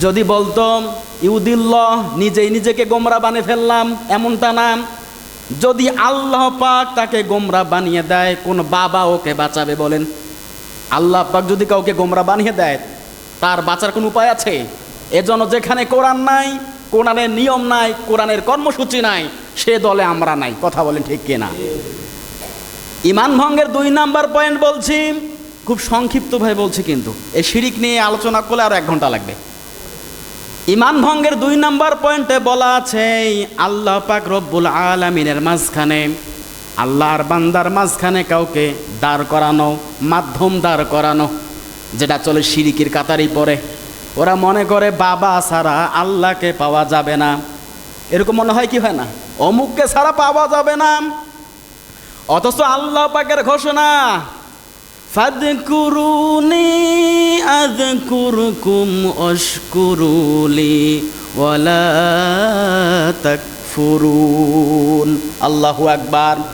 যদি বলতো ইউদিল্লাহ, নিজেই নিজেকে গোমরা বানিয়ে ফেললাম, এমনটা না। যদি আল্লাহ পাক তাকে গোমরা বানিয়ে দেয়, কোন বাবা ওকে বাঁচাবে বলেন? আল্লাহ পাক যদি কাউকে গোমরা বানিয়ে দেয়, তার বাঁচার কোনো উপায় আছে? এজন্য যেখানে কোরআন নাই, কোরআনের নিয়ম নাই, কোরআনের কর্মসূচি নাই, সে দলে আমরা নাই। কথা বলেন ঠিক কিনা? ঈমান ভঙ্গের 2 নাম্বার পয়েন্ট বলছি, খুব সংক্ষিপ্তভাবে বলছি, কিন্তু এই শিরিক নিয়ে আলোচনা করলে আরো 1 ঘন্টা লাগবে। ঈমান ভঙ্গের 2 নাম্বার পয়েন্টে বলা আছে, আল্লাহ পাক রব্বুল আলামিনের মাঝখানে, আল্লাহর বান্দার মাঝখানে কাউকে দাঁড় করানো, মাধ্যম দাঁড় করানো, যেটা চলে শিরিকের কাতারই পড়ে। ওরা মনে করে বাবা ছাড়া আল্লাহকে পাওয়া যাবে না, এরকম মনে হয় কি হয় না? অমুককে ছাড়া পাওয়া যাবে না। অথচ আল্লাহ পাকের ঘোষণা, ফাযকুরুনি আযকুরকুম ওয়াশকুরুলি ওয়ালা তাকফুরুন। আল্লাহু আকবার।